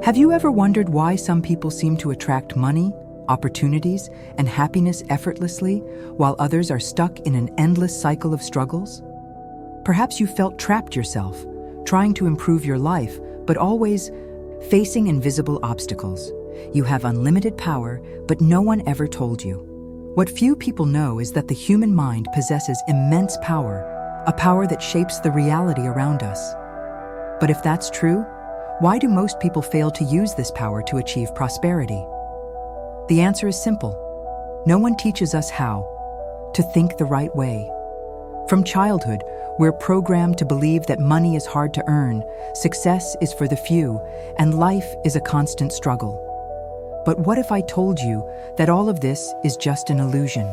Have you ever wondered why some people seem to attract money, opportunities, and happiness effortlessly, while others are stuck in an endless cycle of struggles? Perhaps you felt trapped yourself, trying to improve your life, but always facing invisible obstacles. You have unlimited power, but no one ever told you. What few people know is that the human mind possesses immense power, a power that shapes the reality around us. But if that's true, why do most people fail to use this power to achieve prosperity? The answer is simple. No one teaches us how to think the right way. From childhood, we're programmed to believe that money is hard to earn, success is for the few, and life is a constant struggle. But what if I told you that all of this is just an illusion?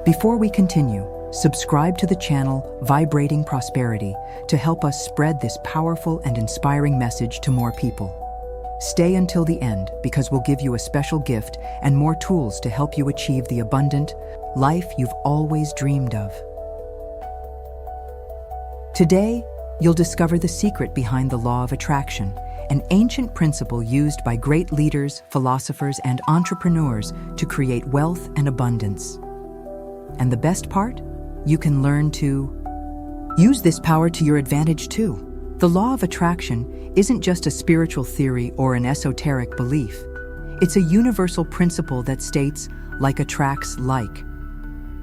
Before we continue, subscribe to the channel Vibrating Prosperity to help us spread this powerful and inspiring message to more people. Stay until the end because we'll give you a special gift and more tools to help you achieve the abundant life you've always dreamed of. Today, you'll discover the secret behind the law of attraction, an ancient principle used by great leaders, philosophers, and entrepreneurs to create wealth and abundance. And the best part? You can learn to use this power to your advantage too. The law of attraction isn't just a spiritual theory or an esoteric belief. It's a universal principle that states, like attracts like.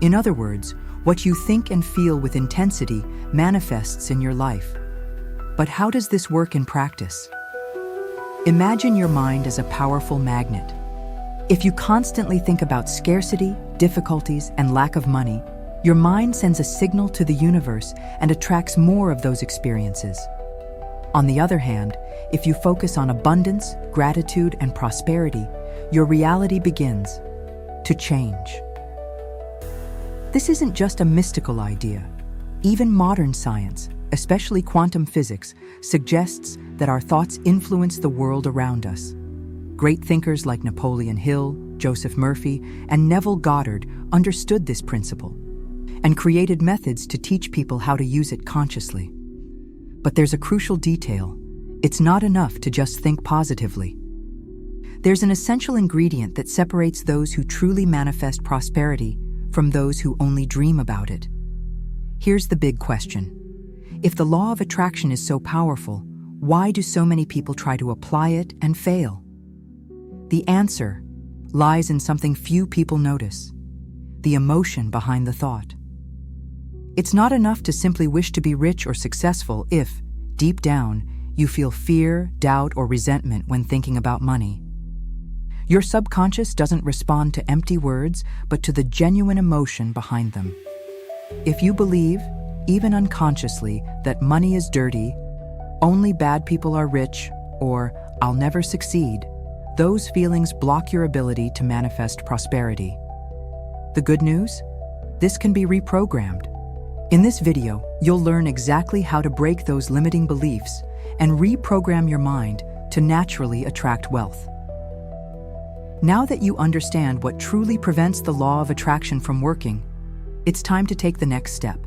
In other words, what you think and feel with intensity manifests in your life. But how does this work in practice? Imagine your mind as a powerful magnet. If you constantly think about scarcity, difficulties, and lack of money, your mind sends a signal to the universe and attracts more of those experiences. On the other hand, if you focus on abundance, gratitude, and prosperity, your reality begins to change. This isn't just a mystical idea. Even modern science, especially quantum physics, suggests that our thoughts influence the world around us. Great thinkers like Napoleon Hill, Joseph Murphy, and Neville Goddard understood this principle and created methods to teach people how to use it consciously. But there's a crucial detail. It's not enough to just think positively. There's an essential ingredient that separates those who truly manifest prosperity from those who only dream about it. Here's the big question. If the law of attraction is so powerful, why do so many people try to apply it and fail? The answer lies in something few people notice: the emotion behind the thought. It's not enough to simply wish to be rich or successful if, deep down, you feel fear, doubt, or resentment when thinking about money. Your subconscious doesn't respond to empty words, but to the genuine emotion behind them. If you believe, even unconsciously, that money is dirty, only bad people are rich, or I'll never succeed, those feelings block your ability to manifest prosperity. The good news? This can be reprogrammed. In this video, you'll learn exactly how to break those limiting beliefs and reprogram your mind to naturally attract wealth. Now that you understand what truly prevents the law of attraction from working, it's time to take the next step.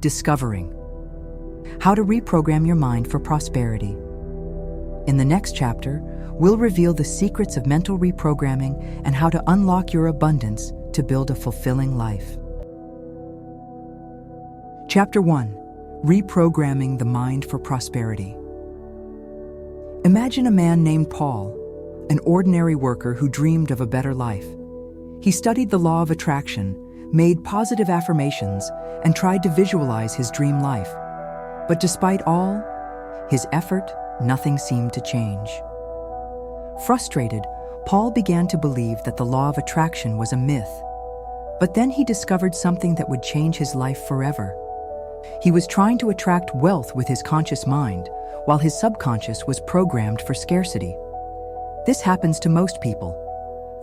Discovering how to reprogram your mind for prosperity. In the next chapter, we'll reveal the secrets of mental reprogramming and how to unlock your abundance to build a fulfilling life. Chapter 1: Reprogramming the Mind for Prosperity. Imagine a man named Paul, an ordinary worker who dreamed of a better life. He studied the law of attraction, made positive affirmations, and tried to visualize his dream life. But despite all his effort, nothing seemed to change. Frustrated, Paul began to believe that the law of attraction was a myth. But then he discovered something that would change his life forever. He was trying to attract wealth with his conscious mind, while his subconscious was programmed for scarcity. This happens to most people.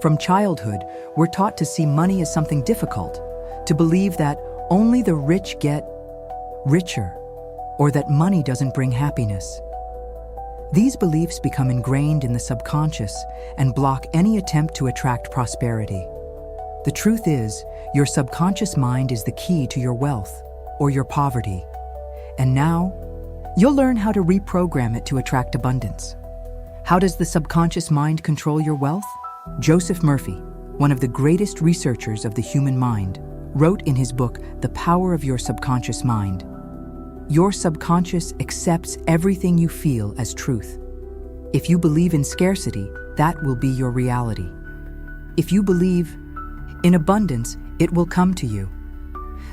From childhood, we're taught to see money as something difficult, to believe that only the rich get richer, or that money doesn't bring happiness. These beliefs become ingrained in the subconscious and block any attempt to attract prosperity. The truth is, your subconscious mind is the key to your wealth or your poverty. And now, you'll learn how to reprogram it to attract abundance. How does the subconscious mind control your wealth? Joseph Murphy, one of the greatest researchers of the human mind, wrote in his book, The Power of Your Subconscious Mind. Your subconscious accepts everything you feel as truth. If you believe in scarcity, that will be your reality. If you believe in abundance, it will come to you.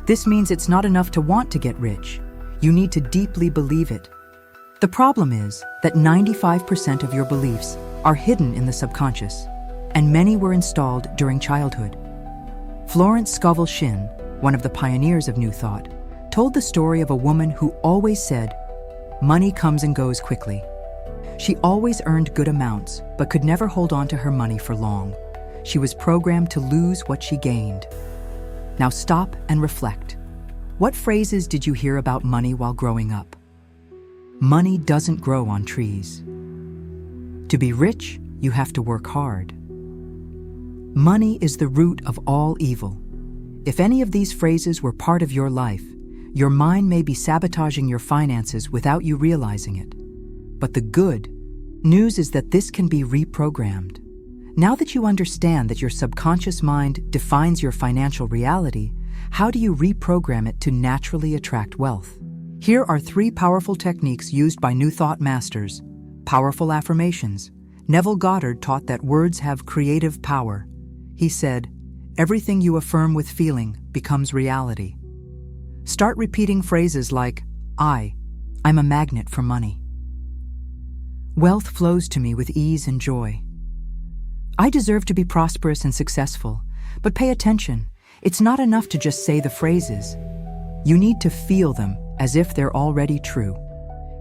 This means it's not enough to want to get rich. You need to deeply believe it. The problem is that 95% of your beliefs are hidden in the subconscious, and many were installed during childhood. Florence Scovel Shinn, one of the pioneers of New Thought, told the story of a woman who always said, "Money comes and goes quickly." She always earned good amounts, but could never hold on to her money for long. She was programmed to lose what she gained. Now stop and reflect. What phrases did you hear about money while growing up? Money doesn't grow on trees. To be rich, you have to work hard. Money is the root of all evil. If any of these phrases were part of your life, your mind may be sabotaging your finances without you realizing it. But the good news is that this can be reprogrammed. Now that you understand that your subconscious mind defines your financial reality, how do you reprogram it to naturally attract wealth? Here are 3 powerful techniques used by New Thought masters. Powerful affirmations. Neville Goddard taught that words have creative power. He said, "Everything you affirm with feeling becomes reality." Start repeating phrases like, I'm a magnet for money. Wealth flows to me with ease and joy. I deserve to be prosperous and successful, but pay attention. It's not enough to just say the phrases. You need to feel them as if they're already true.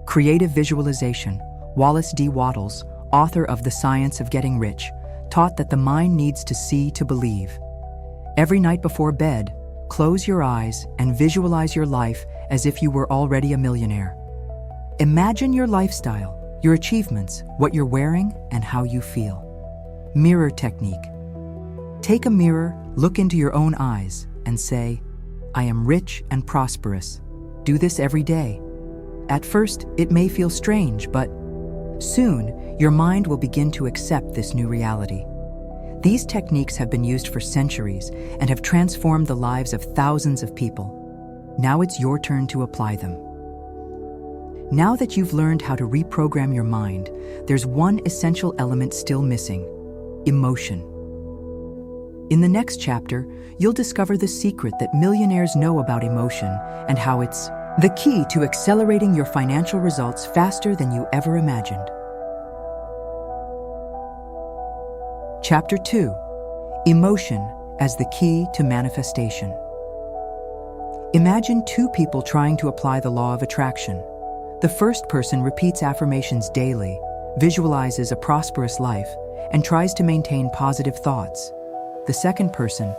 Creative visualization. Wallace D. Wattles, author of The Science of Getting Rich, taught that the mind needs to see to believe. Every night before bed, close your eyes and visualize your life as if you were already a millionaire. Imagine your lifestyle, your achievements, what you're wearing, and how you feel. Mirror technique. Take a mirror, look into your own eyes, and say, "I am rich and prosperous." Do this every day. At first, it may feel strange, but soon, your mind will begin to accept this new reality. These techniques have been used for centuries and have transformed the lives of thousands of people. Now it's your turn to apply them. Now that you've learned how to reprogram your mind, there's one essential element still missing: emotion. In the next chapter, you'll discover the secret that millionaires know about emotion and how it's the key to accelerating your financial results faster than you ever imagined. Chapter 2: Emotion as the Key to Manifestation. Imagine 2 people trying to apply the law of attraction. The first person repeats affirmations daily, visualizes a prosperous life, and tries to maintain positive thoughts. The second person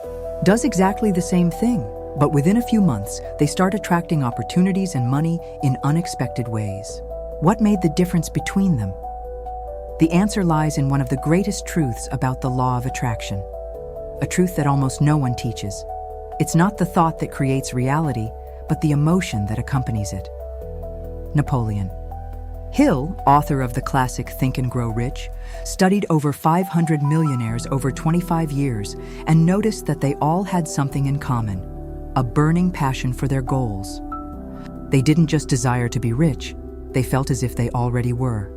does exactly the same thing, but within a few months, they start attracting opportunities and money in unexpected ways. What made the difference between them? The answer lies in one of the greatest truths about the law of attraction, a truth that almost no one teaches. It's not the thought that creates reality, but the emotion that accompanies it. Napoleon Hill, author of the classic Think and Grow Rich, studied over 500 millionaires over 25 years and noticed that they all had something in common: a burning passion for their goals. They didn't just desire to be rich, they felt as if they already were.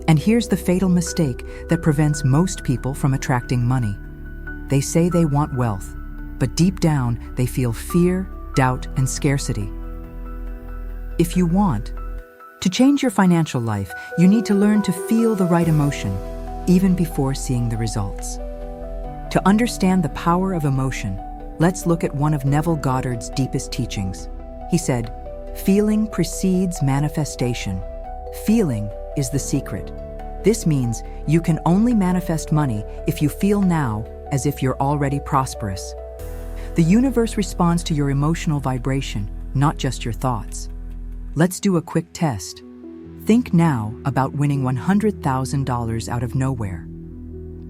And here's the fatal mistake that prevents most people from attracting money. They say they want wealth, but deep down they feel fear, doubt, and scarcity. If you want to change your financial life, you need to learn to feel the right emotion, even before seeing the results. To understand the power of emotion, let's look at one of Neville Goddard's deepest teachings. He said, "Feeling precedes manifestation. Feeling is the secret." This means you can only manifest money if you feel now as if you're already prosperous. The universe responds to your emotional vibration, not just your thoughts. Let's do a quick test. Think now about winning $100,000 out of nowhere.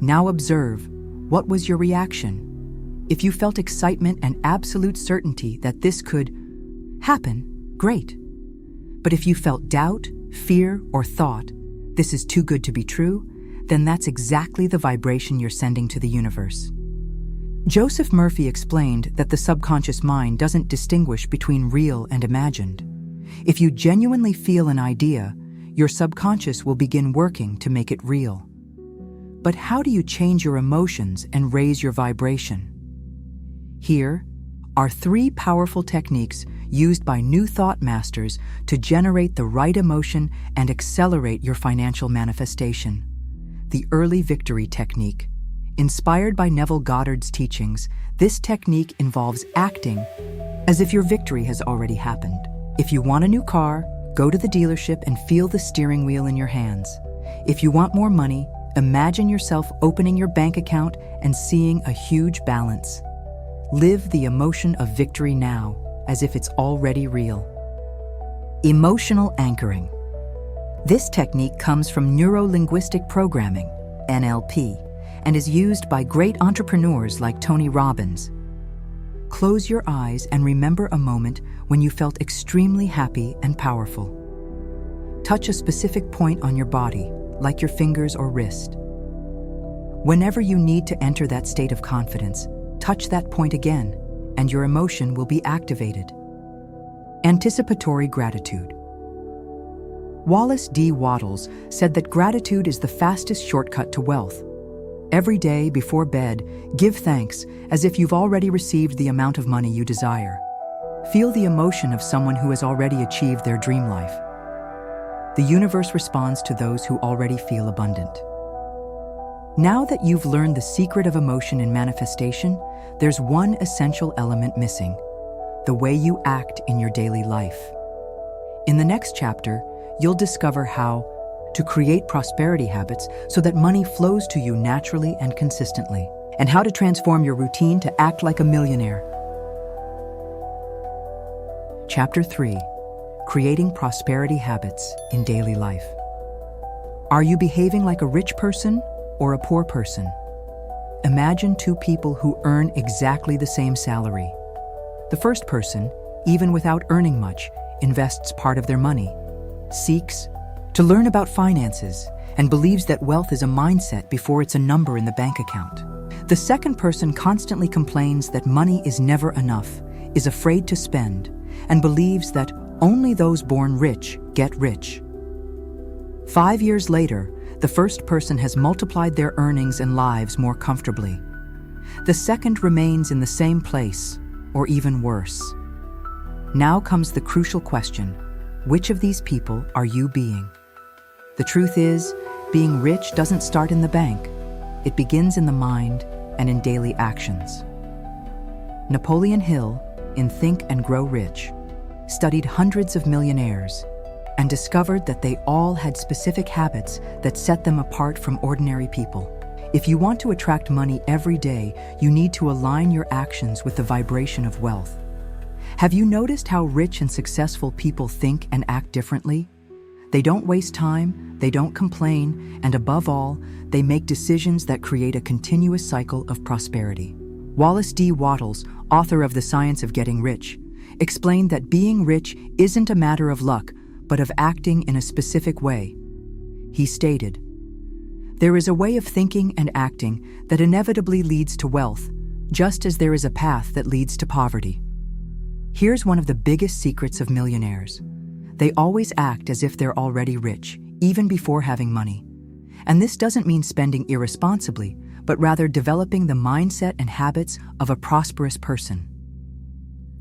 Now observe, what was your reaction? If you felt excitement and absolute certainty that this could happen, great. But if you felt doubt, fear, or thought, This is too good to be true? Then that's exactly the vibration you're sending to the universe. Joseph Murphy explained that the subconscious mind doesn't distinguish between real and imagined. If you genuinely feel an idea, your subconscious will begin working to make it real. But how do you change your emotions and raise your vibration? Here are 3 powerful techniques used by New Thought masters to generate the right emotion and accelerate your financial manifestation. The Early Victory Technique. Inspired by Neville Goddard's teachings, this technique involves acting as if your victory has already happened. If you want a new car, go to the dealership and feel the steering wheel in your hands. If you want more money, imagine yourself opening your bank account and seeing a huge balance. Live the emotion of victory now, as if it's already real. Emotional anchoring. This technique comes from neuro-linguistic programming, NLP, and is used by great entrepreneurs like Tony Robbins. Close your eyes and remember a moment when you felt extremely happy and powerful. Touch a specific point on your body, like your fingers or wrist. Whenever you need to enter that state of confidence, touch that point again, and your emotion will be activated. Anticipatory gratitude. Wallace D. Wattles said that gratitude is the fastest shortcut to wealth. Every day before bed, give thanks as if you've already received the amount of money you desire. Feel the emotion of someone who has already achieved their dream life. The universe responds to those who already feel abundant. Now that you've learned the secret of emotion and manifestation, there's one essential element missing: the way you act in your daily life. In the next chapter, you'll discover how to create prosperity habits so that money flows to you naturally and consistently, and how to transform your routine to act like a millionaire. Chapter 3: Creating Prosperity Habits in Daily Life. Are you behaving like a rich person or a poor person? Imagine 2 people who earn exactly the same salary. The first person, even without earning much, invests part of their money, seeks to learn about finances, and believes that wealth is a mindset before it's a number in the bank account. The second person constantly complains that money is never enough, is afraid to spend, and believes that only those born rich get rich. 5 years later, the first person has multiplied their earnings and lives more comfortably. The second remains in the same place, or even worse. Now comes the crucial question: which of these people are you being? The truth is, being rich doesn't start in the bank. It begins in the mind and in daily actions. Napoleon Hill, in Think and Grow Rich, studied hundreds of millionaires and discovered that they all had specific habits that set them apart from ordinary people. If you want to attract money every day, you need to align your actions with the vibration of wealth. Have you noticed how rich and successful people think and act differently? They don't waste time, they don't complain, and above all, they make decisions that create a continuous cycle of prosperity. Wallace D. Wattles, author of The Science of Getting Rich, explained that being rich isn't a matter of luck, but of acting in a specific way. He stated, "There is a way of thinking and acting that inevitably leads to wealth, just as there is a path that leads to poverty." Here's one of the biggest secrets of millionaires. They always act as if they're already rich, even before having money. And this doesn't mean spending irresponsibly, but rather developing the mindset and habits of a prosperous person.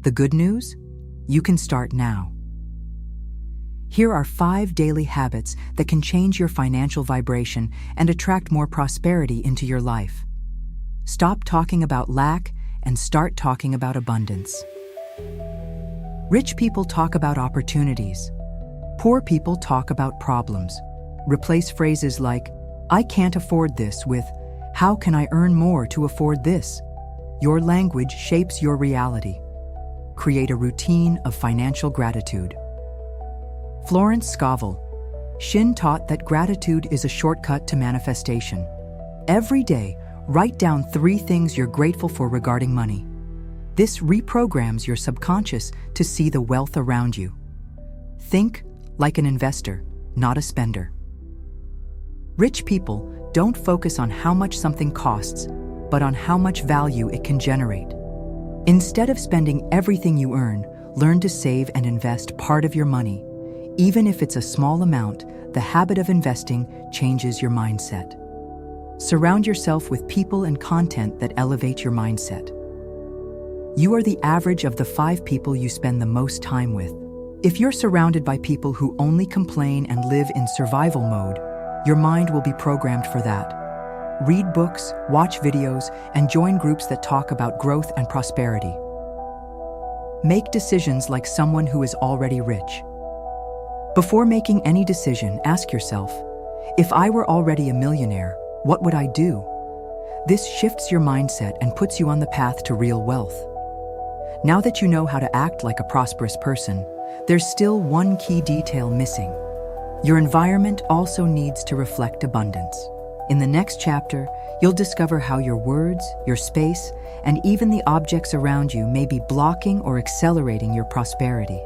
The good news? You can start now. Here are 5 daily habits that can change your financial vibration and attract more prosperity into your life. Stop talking about lack and start talking about abundance. Rich people talk about opportunities. Poor people talk about problems. Replace phrases like, "I can't afford this," with, "How can I earn more to afford this?" Your language shapes your reality. Create a routine of financial gratitude. Florence Scovel. Shin taught that gratitude is a shortcut to manifestation. Every day, write down 3 things you're grateful for regarding money. This reprograms your subconscious to see the wealth around you. Think like an investor, not a spender. Rich people don't focus on how much something costs, but on how much value it can generate. Instead of spending everything you earn, learn to save and invest part of your money. Even if it's a small amount, the habit of investing changes your mindset. Surround yourself with people and content that elevate your mindset. You are the average of the 5 people you spend the most time with. If you're surrounded by people who only complain and live in survival mode, your mind will be programmed for that. Read books, watch videos, and join groups that talk about growth and prosperity. Make decisions like someone who is already rich. Before making any decision, ask yourself, if I were already a millionaire, what would I do? This shifts your mindset and puts you on the path to real wealth. Now that you know how to act like a prosperous person, there's still one key detail missing. Your environment also needs to reflect abundance. In the next chapter, you'll discover how your words, your space, and even the objects around you may be blocking or accelerating your prosperity.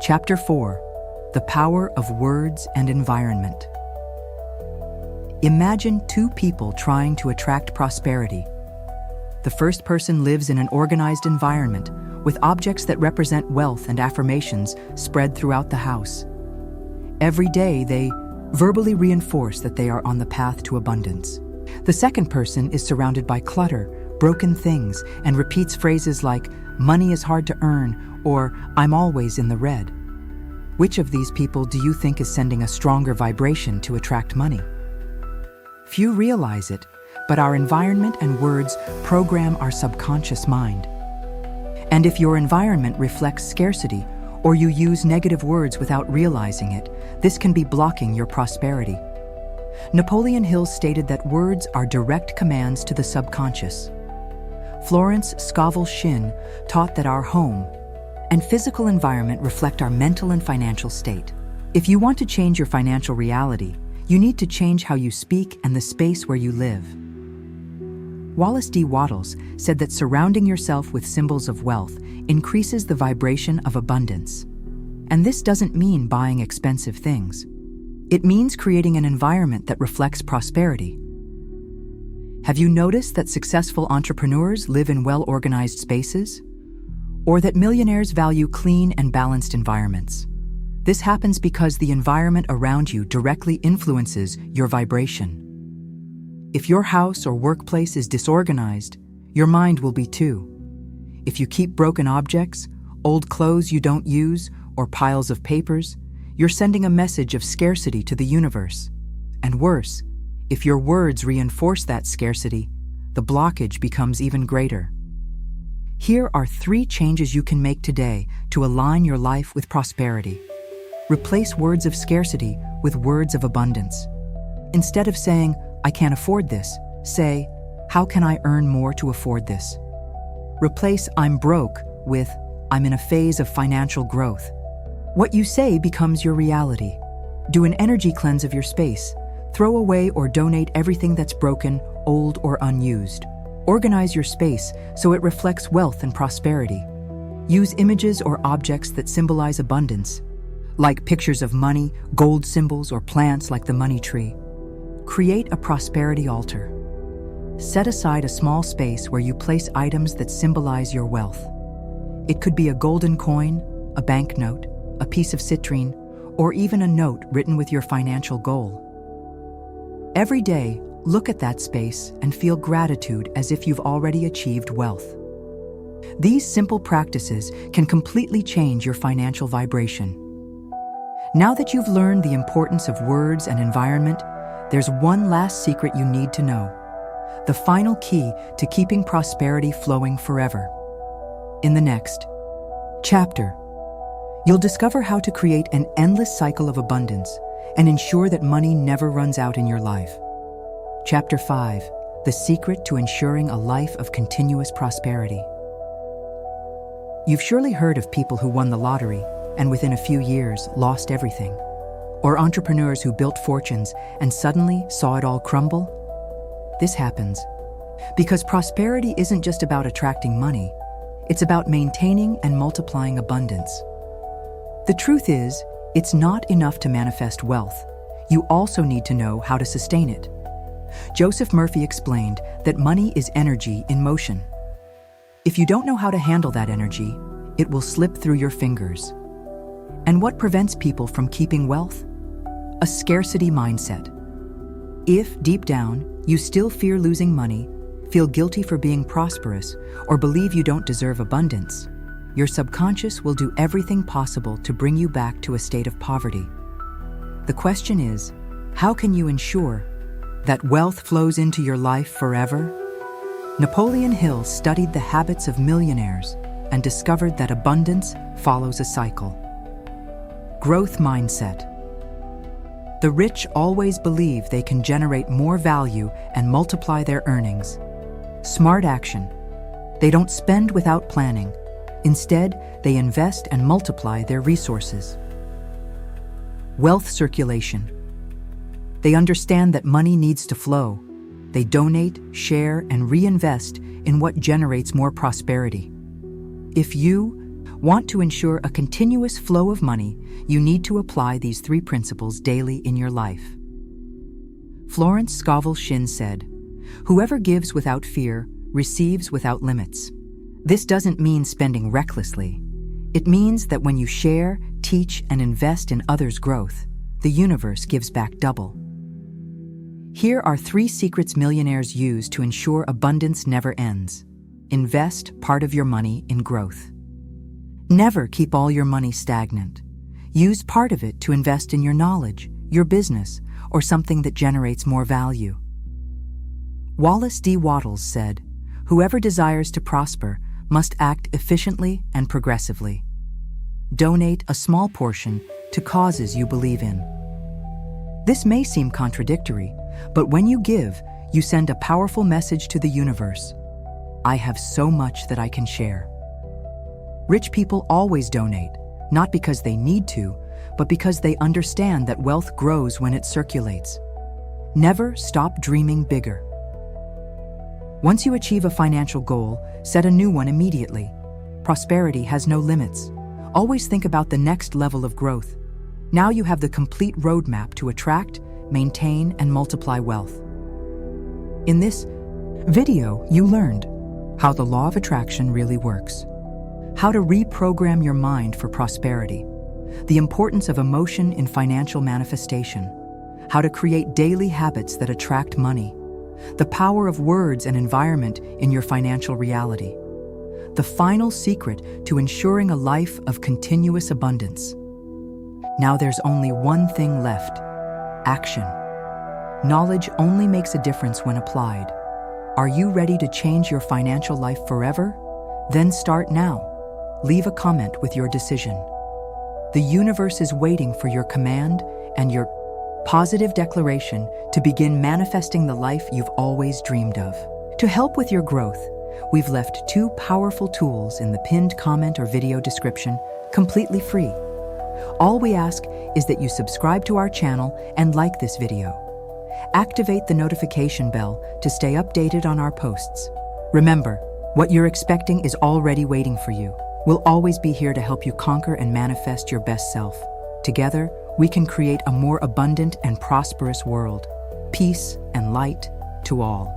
Chapter 4: The Power of Words and Environment. Imagine 2 people trying to attract prosperity. The first person lives in an organized environment with objects that represent wealth and affirmations spread throughout the house. Every day, they verbally reinforce that they are on the path to abundance. The second person is surrounded by clutter, broken things, and repeats phrases like, "Money is hard to earn," or "I'm always in the red." Which of these people do you think is sending a stronger vibration to attract money? Few realize it, but our environment and words program our subconscious mind. And if your environment reflects scarcity, or you use negative words without realizing it, this can be blocking your prosperity. Napoleon Hill stated that words are direct commands to the subconscious. Florence Scovel Shinn taught that our home and physical environment reflect our mental and financial state. If you want to change your financial reality, you need to change how you speak and the space where you live. Wallace D. Wattles said that surrounding yourself with symbols of wealth increases the vibration of abundance. And this doesn't mean buying expensive things. It means creating an environment that reflects prosperity. Have you noticed that successful entrepreneurs live in well-organized spaces? Or that millionaires value clean and balanced environments? This happens because the environment around you directly influences your vibration. If your house or workplace is disorganized, your mind will be too. If you keep broken objects, old clothes you don't use, or piles of papers, you're sending a message of scarcity to the universe. And worse, if your words reinforce that scarcity, the blockage becomes even greater. Here are 3 changes you can make today to align your life with prosperity. Replace words of scarcity with words of abundance. Instead of saying, "I can't afford this," say, "How can I earn more to afford this?" Replace "I'm broke" with "I'm in a phase of financial growth." What you say becomes your reality. Do an energy cleanse of your space. Throw away or donate everything that's broken, old, or unused. Organize your space so it reflects wealth and prosperity. Use images or objects that symbolize abundance, like pictures of money, gold symbols, or plants like the money tree. Create a prosperity altar. Set aside a small space where you place items that symbolize your wealth. It could be a golden coin, a banknote, a piece of citrine, or even a note written with your financial goal. Every day, look at that space and feel gratitude as if you've already achieved wealth. These simple practices can completely change your financial vibration. Now that you've learned the importance of words and environment, there's one last secret you need to know. The final key to keeping prosperity flowing forever. In the next chapter, you'll discover how to create an endless cycle of abundance and ensure that money never runs out in your life. Chapter 5, The Secret to Ensuring a Life of Continuous Prosperity. You've surely heard of people who won the lottery and within a few years lost everything, or entrepreneurs who built fortunes and suddenly saw it all crumble. This happens because prosperity isn't just about attracting money, it's about maintaining and multiplying abundance. The truth is, it's not enough to manifest wealth. you also need to know how to sustain it. Joseph Murphy explained that money is energy in motion. If you don't know how to handle that energy, it will slip through your fingers. And what prevents people from keeping wealth? A scarcity mindset. If, deep down, you still fear losing money, feel guilty for being prosperous, or believe you don't deserve abundance, your subconscious will do everything possible to bring you back to a state of poverty. The question is, how can you ensure that wealth flows into your life forever? Napoleon Hill studied the habits of millionaires and discovered that abundance follows a cycle. Growth mindset. The rich always believe they can generate more value and multiply their earnings. Smart action. They don't spend without planning. Instead, they invest and multiply their resources. Wealth circulation. They understand that money needs to flow. They donate, share, and reinvest in what generates more prosperity. If you want to ensure a continuous flow of money, you need to apply these 3 principles daily in your life. Florence Scovel Shinn said, "Whoever gives without fear receives without limits." This doesn't mean spending recklessly. It means that when you share, teach, and invest in others' growth, the universe gives back double. Here are 3 secrets millionaires use to ensure abundance never ends. Invest part of your money in growth. Never keep all your money stagnant. Use part of it to invest in your knowledge, your business, or something that generates more value. Wallace D. Wattles said, "Whoever desires to prosper must act efficiently and progressively. Donate a small portion to causes you believe in." This may seem contradictory, but when you give, you send a powerful message to the universe. I have so much that I can share. Rich people always donate, not because they need to, but because they understand that wealth grows when it circulates. Never stop dreaming bigger. Once you achieve a financial goal, set a new one immediately. Prosperity has no limits. Always think about the next level of growth. Now you have the complete roadmap to attract, maintain, and multiply wealth. In this video, you learned how the law of attraction really works, how to reprogram your mind for prosperity, the importance of emotion in financial manifestation, how to create daily habits that attract money, the power of words and environment in your financial reality, the final secret to ensuring a life of continuous abundance. Now there's only one thing left: action. Knowledge only makes a difference when applied. Are you ready to change your financial life forever? Then start now. Leave a comment with your decision. The universe is waiting for your command and your positive declaration to begin manifesting the life you've always dreamed of. To help with your growth, we've left 2 powerful tools in the pinned comment or video description, completely free. All we ask is that you subscribe to our channel and like this video. Activate the notification bell to stay updated on our posts. Remember, what you're expecting is already waiting for you. We'll always be here to help you conquer and manifest your best self. Together, we can create a more abundant and prosperous world. Peace and light to all.